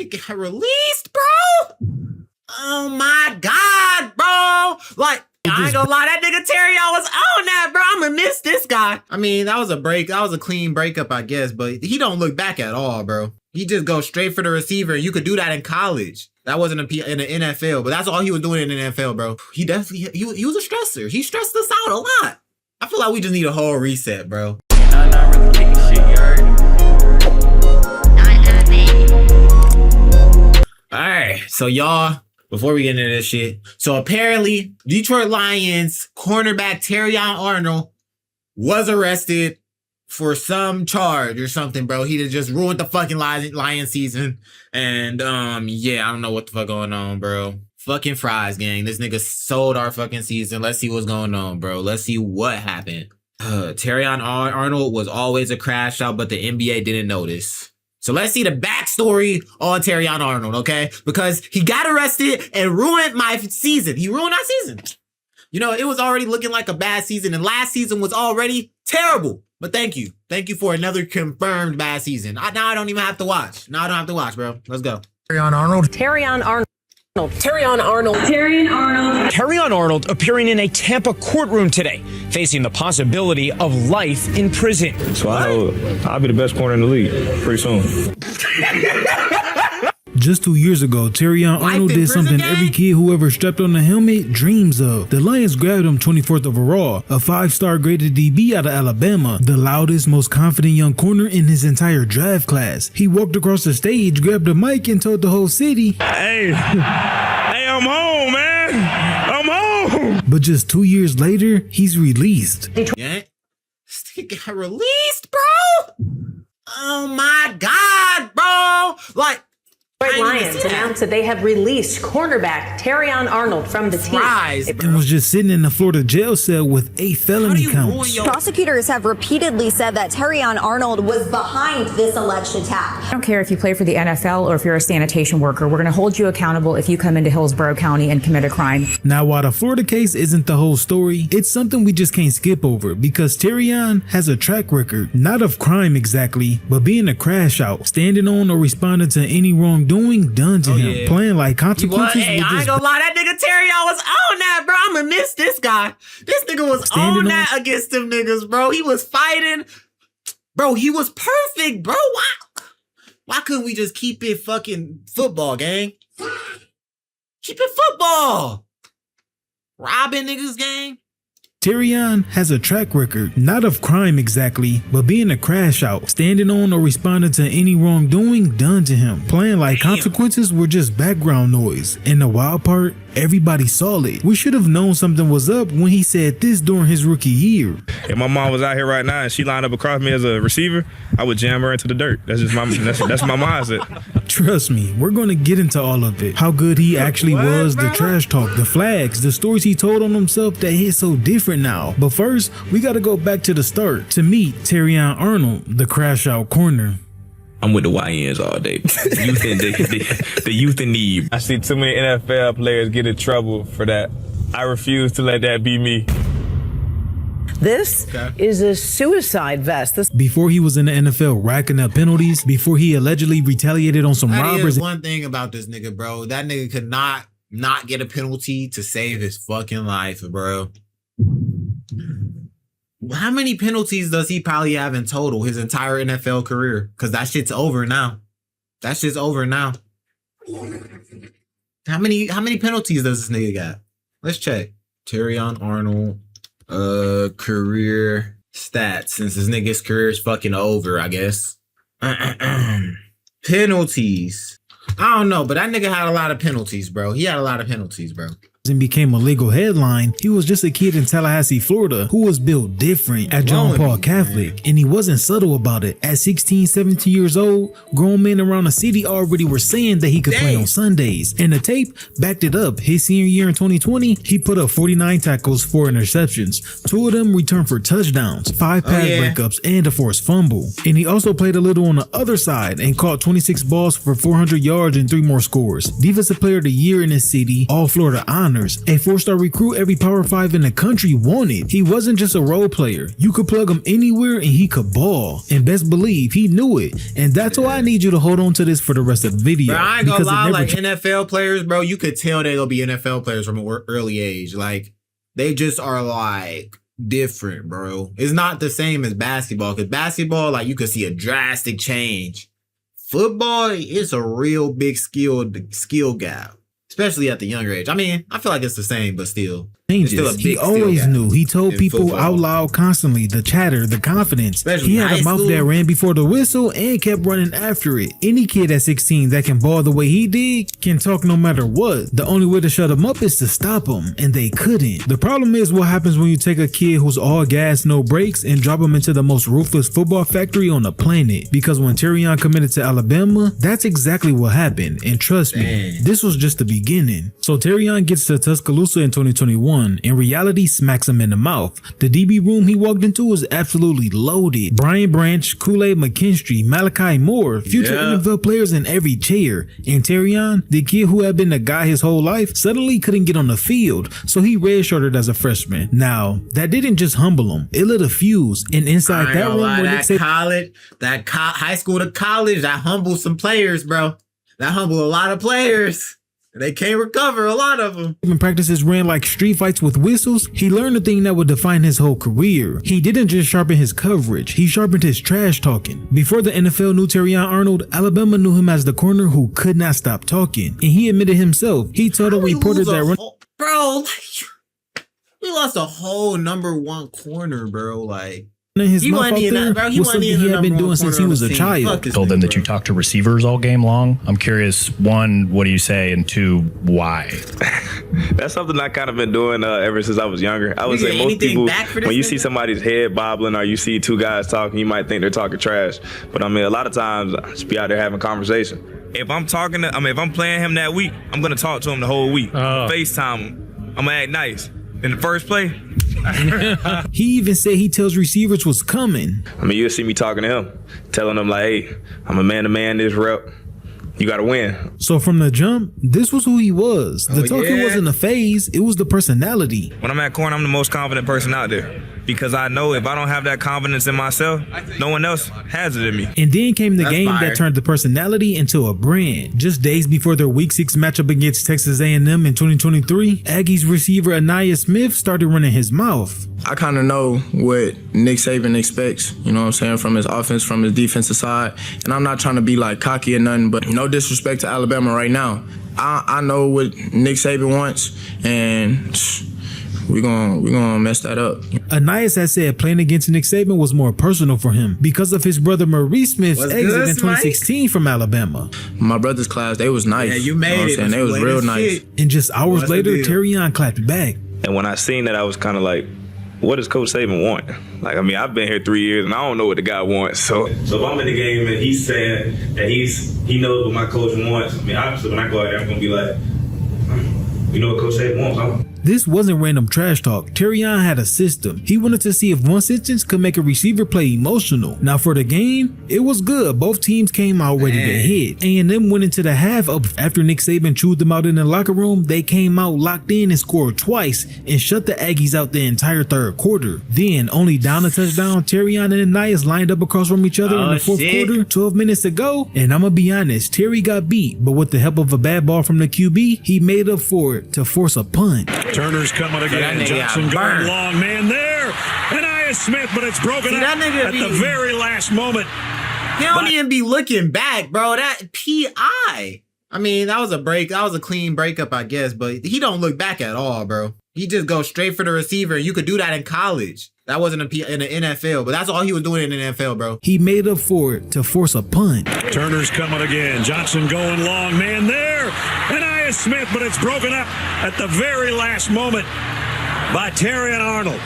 got released, bro. Oh my God, bro. Like, I ain't gonna lie, that nigga Terrion was on that, bro. I'm gonna miss this guy. I mean, that was a clean breakup, I guess, but he don't look back at all, bro. He just goes straight for the receiver, and you could do that in college. That wasn't in the NFL, but that's all he was doing in the NFL, bro. He definitely, he was a stressor. He stressed us out a lot. I feel like we just need a whole reset, bro. Not really kicking shit, you heard? All right, so y'all, before we get into this shit, so apparently Detroit Lions cornerback Terrion Arnold was arrested for some charge or something, bro. He just ruined the fucking Lion season. And yeah, I don't know what the fuck going on, bro. Fucking fries, gang. This nigga sold our fucking season. Let's see what's going on, bro. Let's see what happened. Terrion Arnold was always a crash out, but the NBA didn't notice. So let's see the backstory on Terrion Arnold, okay? Because he got arrested and ruined my season. He ruined our season. You know, it was already looking like a bad season, and last season was already terrible. But thank you. Thank you for another confirmed bad season. Now I don't even have to watch. Now I don't have to watch, bro. Let's go. Terrion Arnold. Terrion Arnold. Terrion Arnold. Terrion Arnold. Terrion Arnold appearing in a Tampa courtroom today, facing the possibility of life in prison. So I'll be the best corner in the league pretty soon. Just 2 years ago, Terrion Arnold did something every kid who ever strapped on a helmet dreams of. The Lions grabbed him 24th overall, a 5-star graded DB out of Alabama, the loudest, most confident young corner in his entire draft class. He walked across the stage, grabbed a mic, and told the whole city, Hey, I'm home, man. I'm home. But just 2 years later, he's released. Yeah. He got released, bro. Oh my God, bro. Like, Detroit Lions announced that they have released cornerback Terrion Arnold from the team. And was just sitting in the Florida jail cell with 8 felony counts. Prosecutors have repeatedly said that Terrion Arnold was behind this alleged attack. I don't care if you play for the NFL or if you're a sanitation worker. We're going to hold you accountable if you come into Hillsborough County and commit a crime. Now, while the Florida case isn't the whole story, it's something we just can't skip over because Terrion has a track record, not of crime exactly, but being a crash out, standing on or responding to any wrongdoing done to him, playing like consequences. Hey, I ain't gonna lie, that nigga Terrion was on that, bro. I'm gonna miss this guy. This nigga was on that against them niggas, bro. He was fighting. Bro, he was perfect, bro. Why couldn't we just keep it fucking football, gang? Keep it football. Robbing niggas, gang. Terrion has a track record, not of crime exactly, but being a crash out, standing on or responding to any wrongdoing done to him, playing like consequences were just background noise. And the wild part, everybody saw it. We should have known something was up when he said this during his rookie year. If my mom was out here right now and she lined up across me as a receiver, I would jam her into the dirt. That's just my that's my mindset. Trust me, we're going to get into all of it. How good he actually was, the trash talk, the flags, the stories he told on himself that hit so different now. But first, we got to go back to the start to meet Terrion Arnold, the crash out corner. I'm with the YNs all day. Youth in the youth in need. I see too many NFL players get in trouble for that. I refuse to let that be me. This is a suicide vest. Before he was in the NFL racking up penalties, before he allegedly retaliated on some robbers. That is one thing about this nigga, bro. That nigga could not get a penalty to save his fucking life, bro. How many penalties does he probably have in total his entire NFL career? Because that shit's over now. That shit's over now. How many penalties does this nigga got? Let's check. Terrion Arnold career stats, since this nigga's career is fucking over, I guess. Penalties. I don't know, but that nigga had a lot of penalties, bro. He had a lot of penalties, bro. And became a legal headline. He was just a kid in Tallahassee, Florida, who was built different at John Paul Catholic, and he wasn't subtle about it. At 16, 17 years old, grown men around the city already were saying that he could play on Sundays, and the tape backed it up. His senior year in 2020, he put up 49 tackles, 4 interceptions. 2 of them returned for touchdowns, 5 pass breakups, and a forced fumble. And he also played a little on the other side and caught 26 balls for 400 yards and 3 more scores. Defensive Player of the Year in his city, All Florida honor. honors. A 4-star recruit every Power 5 in the country wanted. He wasn't just a role player. You could plug him anywhere and he could ball. And best believe he knew it. And that's why I need you to hold on to this for the rest of the video. Bro, I ain't gonna lie, like NFL players, bro, you could tell they're gonna be NFL players from an early age. Like, they just are like different, bro. It's not the same as basketball, because basketball, like, you could see a drastic change. Football is a real big skill gap, especially at the younger age. I mean, I feel like it's the same, but still. Changes. He always knew. He told people out loud constantly, the chatter, the confidence. Especially he had a mouth that ran before the whistle and kept running after it. Any kid at 16 that can ball the way he did can talk no matter what. The only way to shut him up is to stop him, and they couldn't. The problem is what happens when you take a kid who's all gas, no brakes, and drop him into the most ruthless football factory on the planet. Because when Terrion committed to Alabama, that's exactly what happened. And trust me, this was just the beginning. So Terrion gets to Tuscaloosa in 2021. In reality, smacks him in the mouth. The DB room he walked into was absolutely loaded. Brian Branch, Kool-Aid McKinstry, Malachi Moore, future NFL players in every chair. And Terrion, the kid who had been the guy his whole life, suddenly couldn't get on the field, so he redshirted as a freshman. Now, that didn't just humble him, it lit a fuse. And inside that room where Nick said, high school to college, that humbled some players, bro. That humbled a lot of players. They can't recover, a lot of them. When practices ran like street fights with whistles, he learned the thing that would define his whole career. He didn't just sharpen his coverage, he sharpened his trash talking. Before the NFL knew Terrion Arnold, Alabama knew him as the corner who could not stop talking. And he admitted himself, he told a reporter that bro, we lost a whole #1 corner, bro. Like, his mouth out there was something he had been doing since he was a child. Told them that you talked to receivers all game long. I'm curious, one, what do you say? And two, why? That's something I kind of been doing ever since I was younger. I would say most people, when you see somebody's head bobbling or you see two guys talking, you might think they're talking trash. But I mean, a lot of times I just be out there having conversation. If I'm talking to, if I'm playing him that week, I'm going to talk to him the whole week. FaceTime him. I'm going to act nice. In the first play, he even said he tells receivers what's coming. I mean, you'll see me talking to him, telling him like, hey, I'm a man-to-man this rep. You got to win. So from the jump, this was who he was. The talking wasn't a phase, it was the personality. When I'm at corner, I'm the most confident person out there. Because I know if I don't have that confidence in myself, no one else has it in me. And then came the game that turned the personality into a brand. Just days before their Week 6 matchup against Texas A&M in 2023, Aggies receiver Anaya Smith started running his mouth. I kind of know what Nick Saban expects, you know what I'm saying, from his offense, from his defensive side. And I'm not trying to be like cocky or nothing, but no disrespect to Alabama right now. I know what Nick Saban wants, and we're gonna mess that up. Anais has said playing against Nick Saban was more personal for him because of his brother Maurice Smith's exit in 2016 from Alabama. My brother's class, they was nice. Yeah, you made it. They was real nice. And just hours later, Terrion clapped back. And when I seen that, I was kind of like, what does Coach Saban want? Like, I mean, I've been here 3 years and I don't know what the guy wants. So if I'm in the game and he's saying that he knows what my coach wants, I mean, obviously when I go out there, I'm gonna be like, you know what Coach Saban wants, huh? This wasn't random trash talk. Terrion had a system. He wanted to see if one sentence could make a receiver play emotional. Now for the game, it was good. Both teams came out ready to hit. A&M went into the half up after Nick Saban chewed them out in the locker room. They came out locked in and scored twice and shut the Aggies out the entire third quarter. Then, only down a touchdown, Terrion and Anais lined up across from each other in the fourth quarter, 12 minutes to go. And I'm gonna be honest, Terry got beat, but with the help of a bad ball from the QB, he made up for it to force a punt. Turner's coming again. Johnson going long, man there. Anaya Smith, but it's broken up at the very last moment. He don't even be looking back, bro. That PI. I mean, that was a break. That was a clean breakup, I guess, but he don't look back at all, bro. He just goes straight for the receiver. You could do that in college. That wasn't in the NFL, but that's all he was doing in the NFL, bro. He made up for it to force a punt. Turner's coming again. Johnson going long, man there. Anaya Smith, but it's broken up at the very last moment by Terrion Arnold.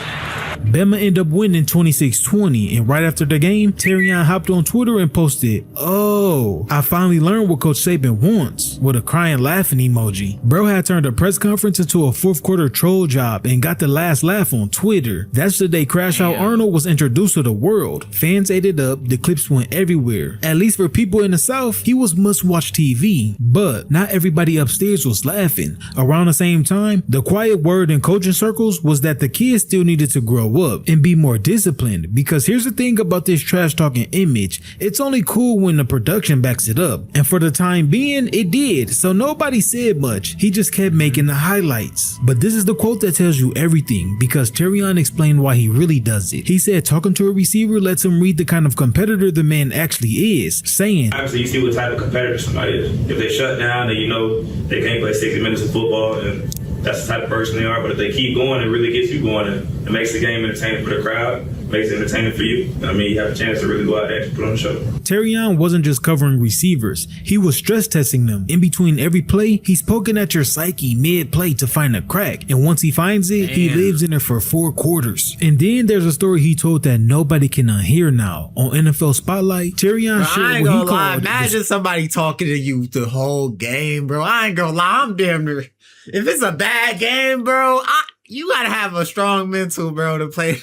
Bama ended up winning 26-20, and right after the game, Terrion hopped on Twitter and posted, "Oh, I finally learned what Coach Saban wants," with a crying laughing emoji. Bro had turned a press conference into a fourth quarter troll job and got the last laugh on Twitter. That's the day Crash Out Arnold was introduced to the world. Fans ate it up, the clips went everywhere. At least for people in the South, he was must-watch TV. But not everybody upstairs was laughing. Around the same time, the quiet word in coaching circles was that the kids still needed to grow up and be more disciplined, because here's the thing about this trash talking image, it's only cool when the production backs it up, and for the time being it did, so nobody said much. He just kept making the highlights. But this is the quote that tells you everything, because Terrion explained why he really does it. He said talking to a receiver lets him read the kind of competitor the man actually is, saying, obviously you see what type of competitor somebody is. If they shut down, then you know they can't play 60 minutes of football, and that's the type of person they are. But if they keep going, it really gets you going, and it makes the game entertaining for the crowd, makes it entertaining for you. I mean, you have a chance to really go out there and put on the show. Terrion wasn't just covering receivers, he was stress testing them. In between every play, he's poking at your psyche mid-play to find a crack, and once he finds it, he lives in it for 4 quarters. And then there's a story he told that nobody can unhear now. On NFL Spotlight, Terrion shared what he called... Imagine somebody talking to you the whole game, bro. I ain't gonna lie, I'm damn near... If it's a bad game, bro, you gotta have a strong mental, bro, to play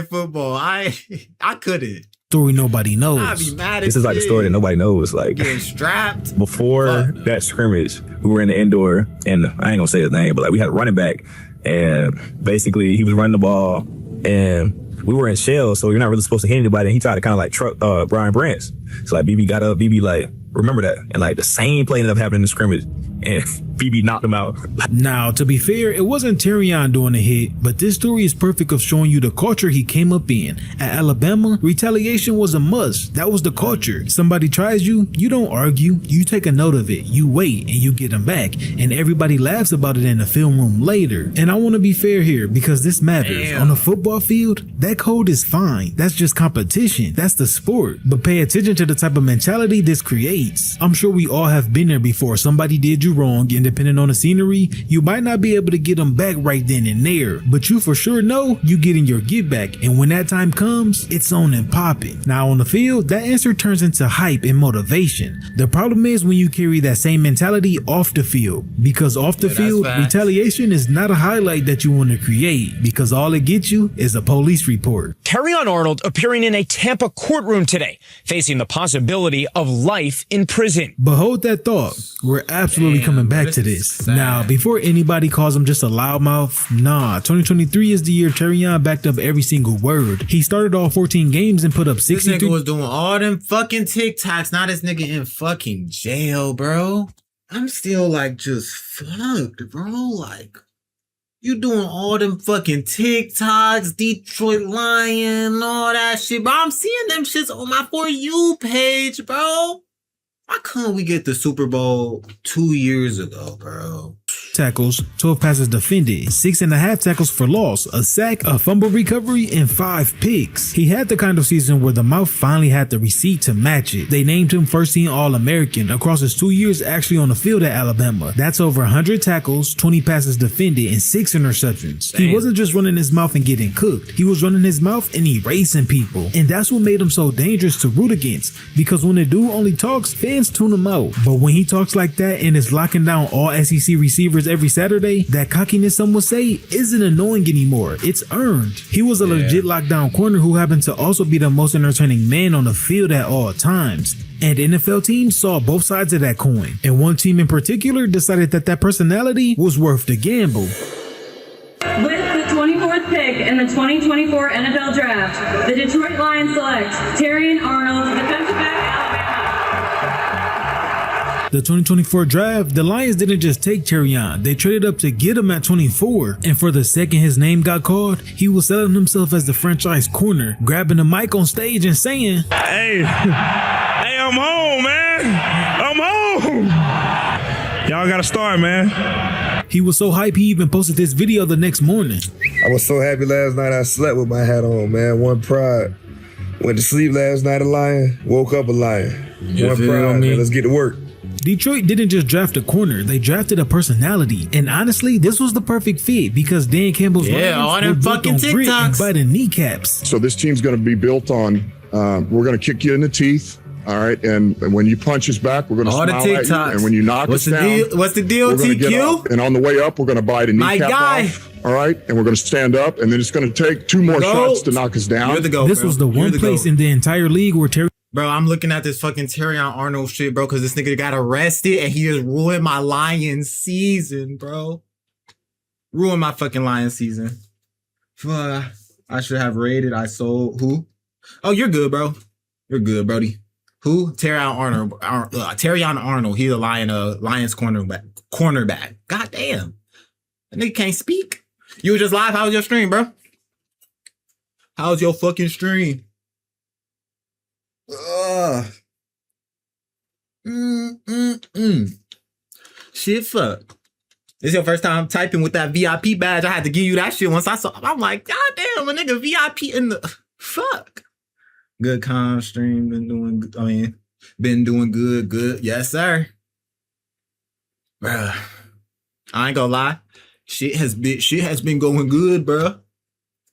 football. I couldn't. Story nobody knows. I'd be mad at this is like a story that nobody knows. Like getting strapped. Before that scrimmage, we were in the indoor, and I ain't gonna say his name, but like we had a running back, and basically he was running the ball, and we were in shell, so you're not really supposed to hit anybody. And he tried to kind of like truck Brian Branch. So like BB got up, BB like, remember that, and like the same play ended up happening in the scrimmage, and BB knocked him out. Now, to be fair, it wasn't Terrion doing the hit, but this story is perfect of showing you the culture he came up in. At Alabama, retaliation was a must. That was the culture. Somebody tries you, you don't argue, you take a note of it, you wait, and you get them back, and everybody laughs about it in the film room later. And I want to be fair here, because this matters. On the football field, that code is fine. That's just competition. That's the sport. But pay attention to the type of mentality this creates. I'm sure we all have been there before. Somebody did you wrong, and depending on the scenery, you might not be able to get them back right then and there, but you for sure know you getting your get back, and when that time comes, it's on and popping. Now on the field, that answer turns into hype and motivation. The problem is when you carry that same mentality off the field, because off the field, retaliation is not a highlight that you want to create, because all it gets you is a police report. Terrion Arnold appearing in a Tampa courtroom today, facing the possibility of life in prison. But hold that thought, we're absolutely coming back to this. Now, before anybody calls him just a loudmouth, nah, 2023 is the year Terrion backed up every single word. He started all 14 games and put up 63. This nigga was doing all them fucking TikToks. Now this nigga in fucking jail, bro. I'm still like just fucked, bro. Like, you doing all them fucking TikToks, Detroit Lion, all that shit, bro. I'm seeing them shits on my For You page, bro. Why couldn't we get the Super Bowl 2 years ago, bro? Tackles, 12 passes defended, 6.5 tackles for loss, a sack, a fumble recovery, and 5 picks. He had the kind of season where the mouth finally had the receipt to match it. They named him first team All-American across his 2 years actually on the field at Alabama. That's over 100 tackles, 20 passes defended, and 6 interceptions. Damn. He wasn't just running his mouth and getting cooked. He was running his mouth and erasing people. And that's what made him so dangerous to root against, because when the dude only talks, fans tune him out. But when he talks like that and is locking down all SEC receivers every Saturday, that cockiness, some would say, isn't annoying anymore. It's earned. He was a legit lockdown corner who happened to also be the most entertaining man on the field at all times. And NFL teams saw both sides of that coin. And one team in particular decided that that personality was worth the gamble. With the 24th pick in the 2024 NFL Draft, the Detroit Lions select Terrion Arnold, defensive back, Alabama. The 2024 draft, the Lions didn't just take Terrion, they traded up to get him at 24. And for the second his name got called, he was selling himself as the franchise corner, grabbing the mic on stage and saying, Hey, I'm home, man. I'm home. Y'all gotta start, man. He was so hype, he even posted this video the next morning. I was so happy last night I slept with my hat on, man. One pride Went to sleep last night a lion, woke up a lion. One prize, man. Let's get to work. Detroit didn't just draft a corner, they drafted a personality. And honestly, this was the perfect fit because Dan Campbell's all them fucking TikToks biting kneecaps. So this team's going to be built on, we're going to kick you in the teeth. All right, and when you punch us back, we're going to smile at you. And when you knock us down, what's the deal, TQ? And on the way up, we're going to bite a kneecap off. All right, and we're going to stand up, and then it's going to take 2 more shots to knock us down. This was the one place in the entire league where Bro, I'm looking at this fucking Terrion Arnold shit, bro, because this nigga got arrested and he just ruined my Lions season, bro. Ruined my fucking Lions season. I should have rated. I sold. Who? Oh, you're good, bro. You're good, Brody. Who? Terrion Arnold. Terrion Arnold. He's a Lions cornerback. God damn. That nigga can't speak. You were just live. How was your stream, bro? How was your fucking stream? Shit, fuck. This your first time typing with that VIP badge. I had to give you that shit once I saw. I'm like, God damn, a nigga VIP in the fuck. Good calm stream. Been doing good. Good. Yes, sir. Bruh. I ain't gonna lie. Shit has been going good, bruh.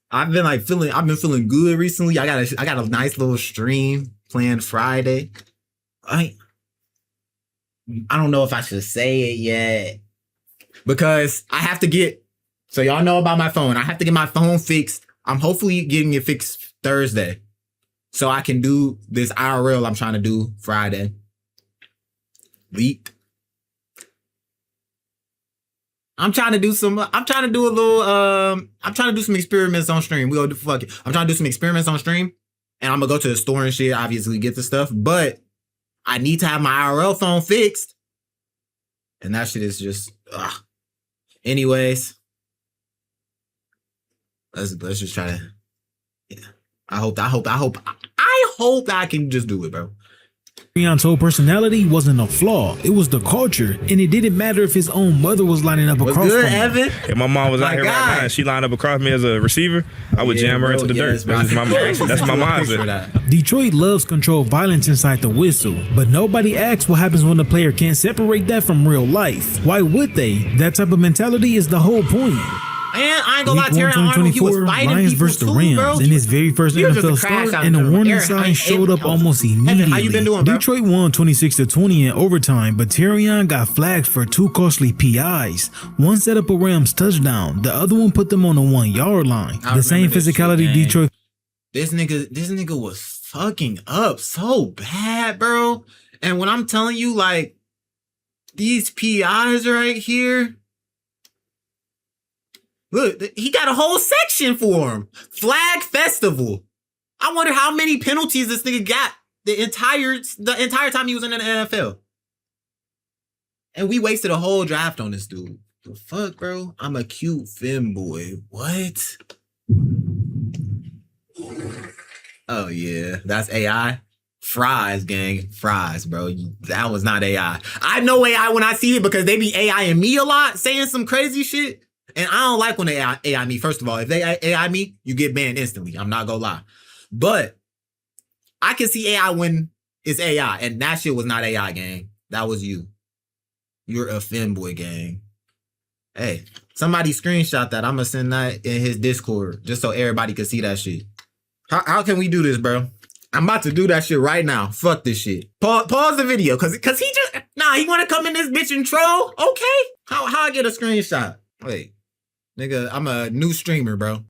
I've been feeling good recently. I got a nice little stream planned Friday. I don't know if I should say it yet because I have to get, so y'all know about my phone. I have to get my phone fixed. I'm hopefully getting it fixed Thursday so I can do this IRL I'm trying to do Friday. Leaked. I'm trying to do some experiments on stream. I'm trying to do some experiments on stream. And I'm gonna go to the store and shit, obviously get the stuff. But I need to have my IRL phone fixed. And that shit is just, ugh. Anyways. Let's just try to, yeah. I hope that I can just do it, bro. Terrion's whole personality wasn't a flaw. It was the culture. And it didn't matter if his own mother was lining up across from him. Evan? If my mom was out here right now and she lined up across me as a receiver, I would jam her into the dirt. That's my mindset. Detroit loves controlled violence inside the whistle, but nobody asks what happens when the player can't separate that from real life. Why would they? That type of mentality is the whole point. And I ain't gonna lie, Terrion Arnold, he was fighting Lions people versus the too, Rams bro. in his very first NFL start, and the warning sign showed up almost immediately. Evan, how you been doing, bro? Detroit won 26-20 in overtime, but Terrion got flagged for 2 costly PIs. One set up a Rams touchdown, the other one put them on the 1-yard line. The same physicality shit, Detroit. This nigga was fucking up so bad, bro. And when I'm telling you, like, these PIs right here. Look, he got a whole section for him. Flag Festival. I wonder how many penalties this nigga got the entire time he was in the NFL. And we wasted a whole draft on this dude. The fuck, bro? I'm a cute femboy. What? Oh, yeah. That's AI? Fries, gang. Fries, bro. That was not AI. I know AI when I see it because they be AI-ing me a lot, saying some crazy shit. And I don't like when they AI me. First of all, if they AI me, you get banned instantly. I'm not gonna lie. But I can see AI when it's AI. And that shit was not AI, gang. That was you. You're a femboy, gang. Hey, somebody screenshot that. I'm gonna send that in his Discord just so everybody can see that shit. How can we do this, bro? I'm about to do that shit right now. Fuck this shit. Pause the video. Cause he just, he wanna come in this bitch and troll? Okay. How I get a screenshot? Wait. Nigga, I'm a new streamer, bro.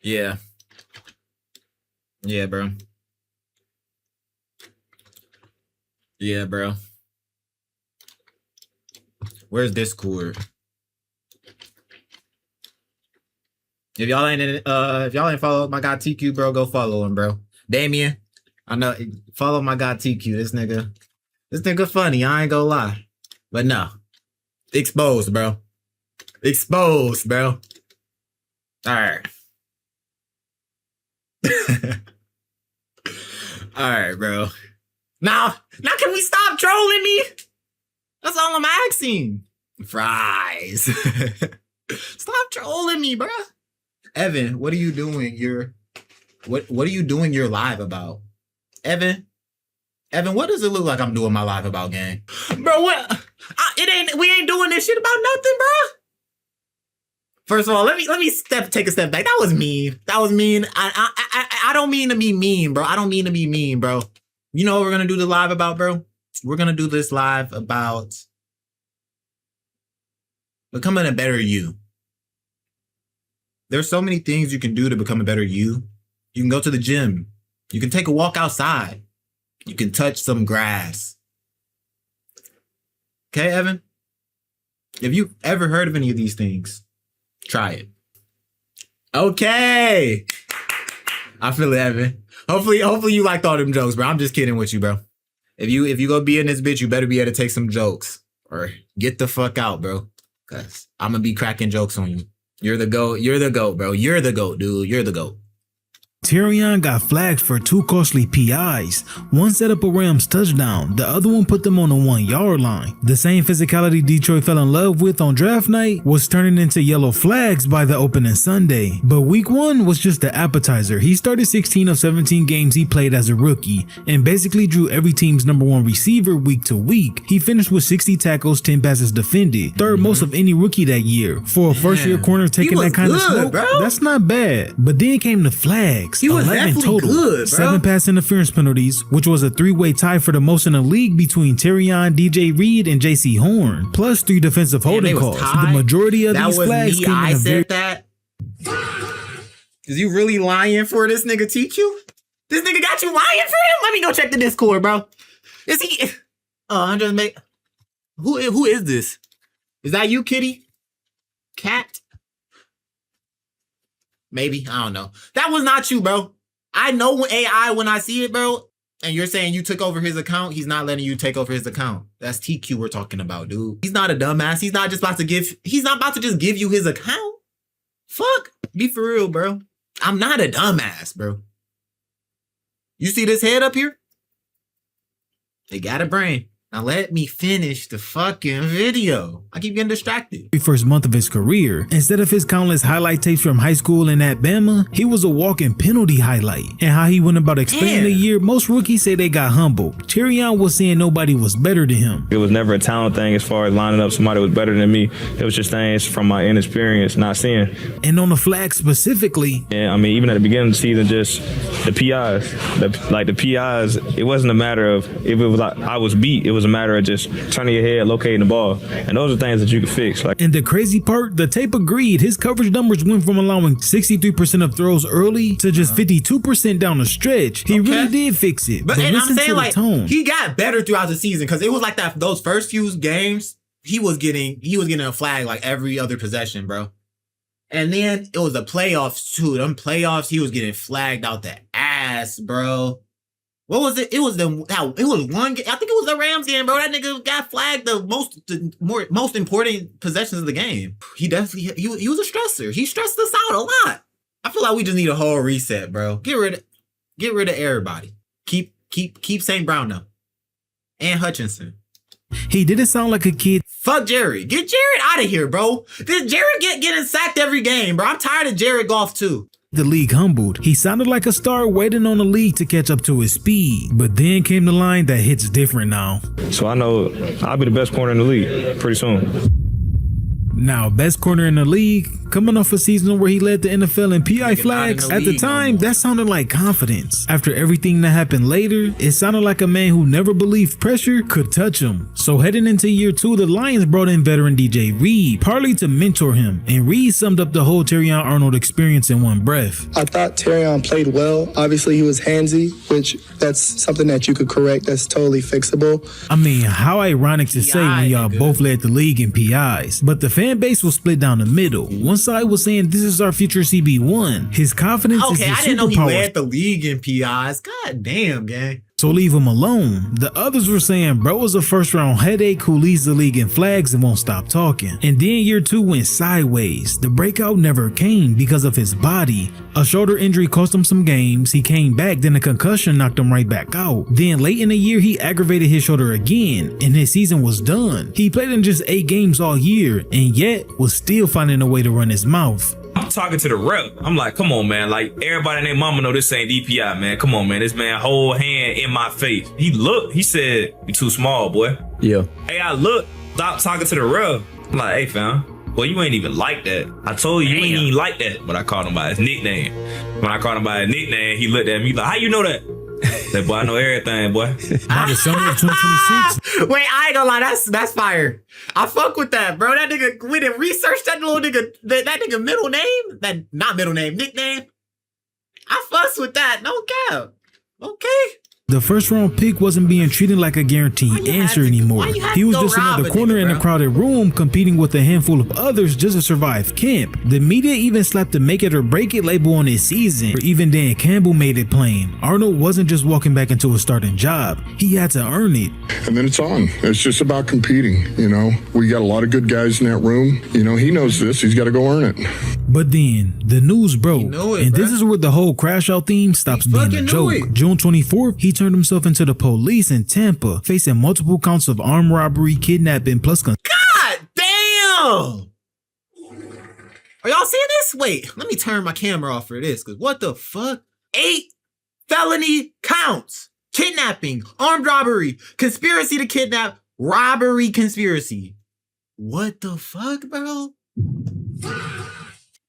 Yeah. Yeah, bro. Yeah, bro. Where's Discord? If y'all ain't follow my guy TQ, bro, go follow him, bro. Damien, I know, follow my guy TQ. This nigga funny, I ain't gonna lie. But no. Exposed, bro. Exposed, bro. Alright. Alright, bro. Now can we stop trolling me? That's all I'm asking. Fries. Stop trolling me, bro. Evan, what are you doing? What are you doing your live about? Evan, what does it look like I'm doing my live about, gang? Bro, what? We ain't doing this shit about nothing, bro. First of all, let me take a step back. That was mean. I don't mean to be mean, bro. I don't mean to be mean, bro. You know what we're gonna do the live about, bro? We're gonna do this live about becoming a better you. There's so many things you can do to become a better you. You can go to the gym. You can take a walk outside. You can touch some grass. Okay, Evan? If you've ever heard of any of these things, try it. Okay. I feel it, Evan. Hopefully you liked all them jokes, bro. I'm just kidding with you, bro. If you go be in this bitch, you better be able to take some jokes. Or get the fuck out, bro. Cause I'm gonna be cracking jokes on you. You're the GOAT. You're the GOAT, bro. You're the GOAT, dude. You're the GOAT. Terrion got flagged for 2 costly PIs. One set up a Rams touchdown, the other one put them on the 1-yard line. The same physicality Detroit fell in love with on draft night was turning into yellow flags by the opening Sunday. But week 1 was just the appetizer. He started 16 of 17 games he played as a rookie and basically drew every team's #1 receiver week to week. He finished with 60 tackles, 10 passes defended, third most of any rookie that year. For a first-year corner taking that kind of smoke, bro. That's not bad. But then came the flags. He was 11 total, good, 7 pass interference penalties, which was a 3-way tie for the most in the league between Terrion, DJ Reed, and JC Horn, plus 3 defensive holding calls. The majority of these flags came in I said that. Is you really lying for this nigga teach you? This nigga got you lying for him? Let me go check the Discord, bro. Is he? I'm just make. Who is this? Is that you, Kitty? Cat? Maybe. I don't know. That was not you, bro. I know AI when I see it, bro. And you're saying you took over his account. He's not letting you take over his account. That's TQ we're talking about, dude. He's not a dumbass. He's not about to just give you his account. Fuck. Be for real, bro. I'm not a dumbass, bro. You see this head up here? They got a brain. Now let me finish the fucking video. I keep getting distracted. First month of his career, instead of his countless highlight tapes from high school and at Bama, he was a walking penalty highlight. And how he went about explaining the year, most rookies say they got humbled. Terrion was saying nobody was better than him. It was never a talent thing as far as lining up somebody was better than me. It was just things from my inexperience, not seeing. And on the flag specifically. Yeah, I mean, even at the beginning of the season, just the PIs. The PIs, it wasn't a matter of if it was like I was beat. It was a matter of just turning your head, locating the ball. And those are things that you can fix. And the crazy part, the tape agreed. His coverage numbers went from allowing 63% of throws early to just 52% down the stretch. He really did fix it. But and I'm saying, like, he got better throughout the season because it was like that. Those first few games, he was getting a flag like every other possession, bro. And then it was the playoffs too. Them playoffs, he was getting flagged out the ass, bro. What was it? It was one game. I think it was the Rams game, bro. That nigga got flagged the most important possessions of the game. He definitely he was a stressor. He stressed us out a lot. I feel like we just need a whole reset, bro. Get rid of everybody. Keep St. Brown though. And Hutchinson. He didn't sound like a kid. Fuck Jerry. Get Jared out of here, bro. This Jared getting sacked every game, bro. I'm tired of Jared Goff too. The league humbled. He sounded like a star waiting on the league to catch up to his speed. But then came the line that hits different now. So I know I'll be the best corner in the league pretty soon. Now, best corner in the league, coming off a season where he led the NFL in PI flags, at the time, that sounded like confidence. After everything that happened later, it sounded like a man who never believed pressure could touch him. So heading into year 2, the Lions brought in veteran DJ Reed, partly to mentor him, and Reed summed up the whole Terrion Arnold experience in one breath. I thought Terrion played well. Obviously, he was handsy, which that's something that you could correct. That's totally fixable. I mean, how ironic to say when y'all both led the league in PIs, but the fan base was split down the middle. One side was saying this is our future CB1. His confidence is his superpower. I didn't know he led the league in PIs. God damn, gang. So leave him alone. The others were saying bro was a first round headache who leads the league in flags and won't stop talking. And then year 2 went sideways. The breakout never came because of his body. A shoulder injury cost him some games. He came back, then a concussion knocked him right back out. Then late in the year, he aggravated his shoulder again, and his season was done. He played in just 8 games all year, and yet was still finding a way to run his mouth. I'm talking to the rep. I'm like, come on, man. Like, everybody and their mama know this ain't DPI, man. Come on, man. This man whole hand in my face. He looked. He said, "You too small, boy." Yeah. Hey, I look. Stop talking to the rep. I'm like, "Hey, fam. Well, you ain't even like that. I told you, you ain't even like that." But I called him by his nickname. When I called him by his nickname, he looked at me like, "How you know that?" That boy, I know everything, boy. By the summer of 2026. Wait, I ain't gonna lie, that's fire. I fuck with that, bro. That nigga went and researched that little nigga, that nigga middle name, that not middle name, nickname. I fuss with that, no cap. Okay. The first round pick wasn't being treated like a guaranteed answer anymore. He was just another corner in a crowded room competing with a handful of others just to survive camp. The media even slapped the make it or break it label on his season. Even Dan Campbell made it plain. Arnold wasn't just walking back into a starting job. He had to earn it. And then it's on. It's just about competing, you know. We got a lot of good guys in that room. You know, he knows this. He's got to go earn it. But then the news broke. This is where the whole crash out theme stops being a joke. June 24th, he turned himself into the police in Tampa, facing multiple counts of armed robbery, kidnapping, plus God damn! Are y'all seeing this? Wait, let me turn my camera off for this, because what the fuck? 8 felony counts. Kidnapping, armed robbery, conspiracy to kidnap, robbery conspiracy. What the fuck, bro?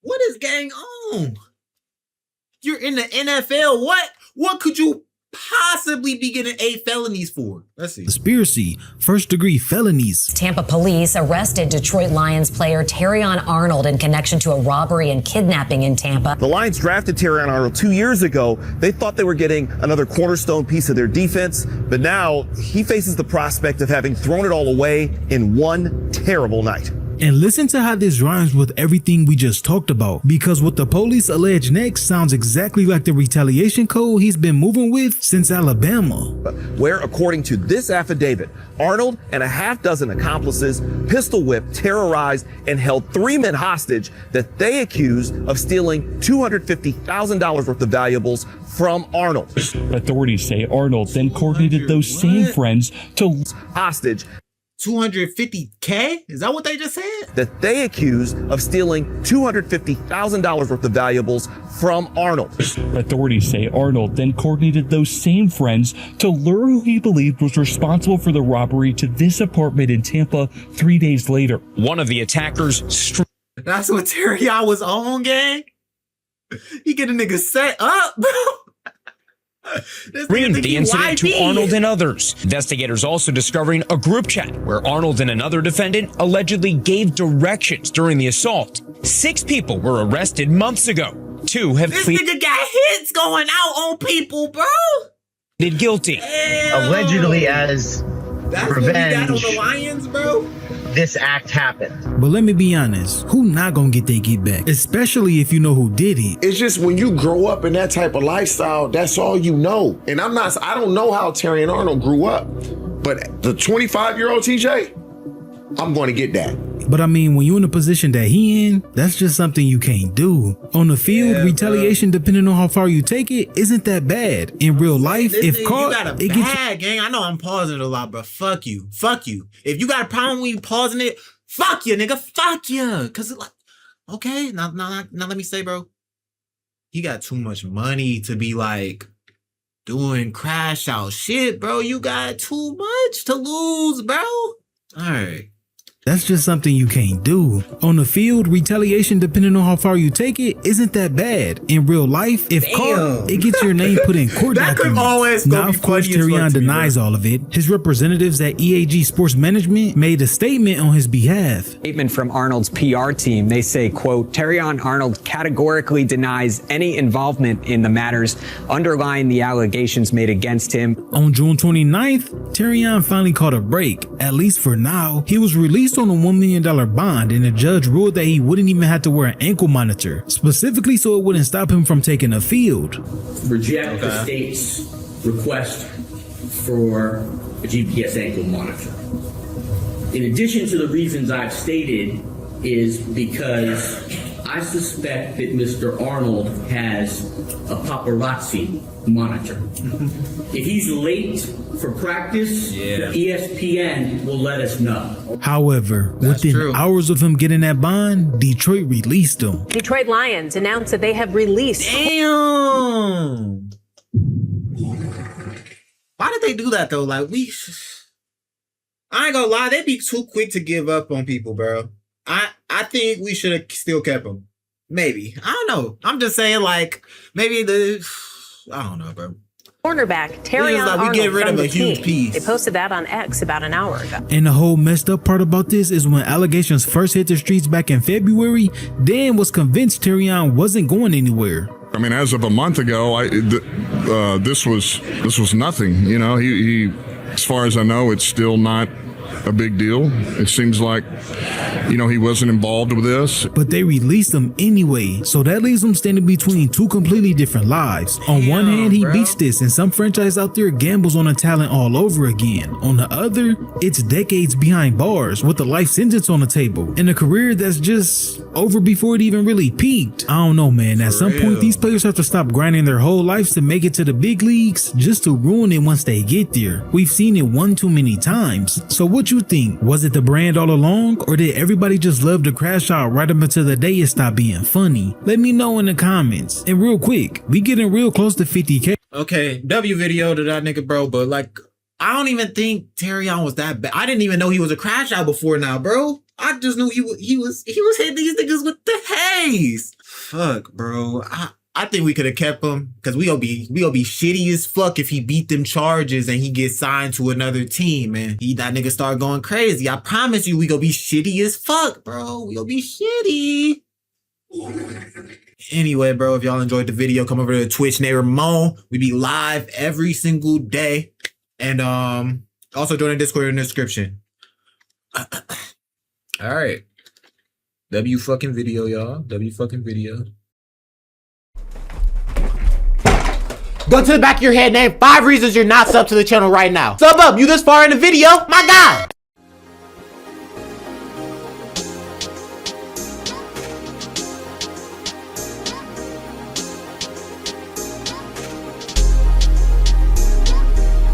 What is going on? You're in the NFL. What could you possibly be getting 8 felonies for? Let's see. Conspiracy, first-degree felonies. Tampa police arrested Detroit Lions player Terrion Arnold in connection to a robbery and kidnapping in Tampa. The Lions drafted Terrion Arnold 2 years ago. They thought they were getting another cornerstone piece of their defense, but now he faces the prospect of having thrown it all away in one terrible night. And listen to how this rhymes with everything we just talked about, because what the police allege next sounds exactly like the retaliation code he's been moving with since Alabama. Where, according to this affidavit, Arnold and a half dozen accomplices pistol whipped, terrorized, and held 3 men hostage that they accused of stealing $250,000 worth of valuables from Arnold. Authorities say Arnold then coordinated those same friends to hostage. $250K? Is that what they just said? That they accused of stealing $250,000 worth of valuables from Arnold. Authorities say Arnold then coordinated those same friends to lure who he believed was responsible for the robbery to this apartment in Tampa 3 days later. One of the attackers... That's what Terrion was on, gang? He get a nigga set up, bro. Screamed the incident to Arnold and others. Investigators also discovering a group chat where Arnold and another defendant allegedly gave directions during the assault. 6 people were arrested months ago. 2 have pleaded. This nigga got hits going out on people, bro. Guilty. Allegedly as That's revenge. What we got on the Lions, bro. This act happened. But let me be honest, who not gonna get their get back? Especially if you know who did it. It's just when you grow up in that type of lifestyle, that's all you know. And I don't know how Terrion Arnold grew up, but the 25-year-old TJ, I'm going to get that. But I mean, when you're in the position that he in, that's just something you can't do. On the field, retaliation, depending on how far you take it, isn't that bad. In real life, if caught, you got a it bad gang. I know I'm pausing it a lot, but fuck you. Fuck you. If you got a problem with you pausing it, fuck you, nigga. Fuck you. Cause like, okay, now let me say, bro, you got too much money to be like doing crash out shit, bro. You got too much to lose, bro. All right. That's just something you can't do. On the field, retaliation, depending on how far you take it, isn't that bad. In real life, if caught, it gets your name put in court documents. Now, of course, Terrion denies all of it. His representatives at EAG Sports Management made a statement on his behalf. Statement from Arnold's PR team. They say, quote, Terrion Arnold categorically denies any involvement in the matters underlying the allegations made against him. On June 29th, Terrion finally caught a break. At least for now, he was released on a $1 million bond, and the judge ruled that he wouldn't even have to wear an ankle monitor, specifically so it wouldn't stop him from taking a field. Reject the state's request for a GPS ankle monitor. In addition to the reasons I've stated, is because I suspect that Mr. Arnold has a paparazzi monitor. If he's late for practice, ESPN will let us know. However, within hours of him getting that bond, Detroit released him. Detroit Lions announced that they have released. Damn. Why did they do that though? Like I ain't gonna lie, they be too quick to give up on people, bro. I think we should have still kept them. Maybe. I don't know. I'm just saying, like, maybe I don't know, bro. Cornerback Terrion Arnold get rid from of a the huge team. piece. They posted that on X about an hour ago. And the whole messed up part about this is when allegations first hit the streets back in February, Dan was convinced Terrion wasn't going anywhere. I mean, as of a month ago, this was nothing. You know, he, as far as I know, it's still not a big deal. It seems like, you know, he wasn't involved with this. But they released him anyway, so that leaves him standing between two completely different lives. On one hand, he beats this, and some franchise out there gambles on a talent all over again. On the other, it's decades behind bars with a life sentence on the table, and a career that's just over before it even really peaked. I don't know, man. At some point, these players have to stop grinding their whole lives to make it to the big leagues just to ruin it once they get there. We've seen it one too many times. So what you think? Was it the brand all along, or did everybody just love to crash out right up until the day it stopped being funny? Let me know in the comments. And real quick, we getting real close to 50K. Okay, W video to that nigga, bro, but like, I don't even think Terrion was that bad. I didn't even know he was a crash out before now, bro. I just knew he was hitting these niggas with the haze. Fuck, bro. I think we could have kept him because we gonna be shitty as fuck if he beat them charges and he gets signed to another team and that nigga start going crazy. I promise you we gonna be shitty as fuck, bro. We gonna be shitty. Anyway, bro, if y'all enjoyed the video, come over to Twitch, name Ramon. We be live every single day. And also join the Discord in the description. All right. W fucking video, y'all. W fucking video. Go to the back of your head, name 5 reasons you're not subbed to the channel right now. Sub up, you this far in the video, my guy.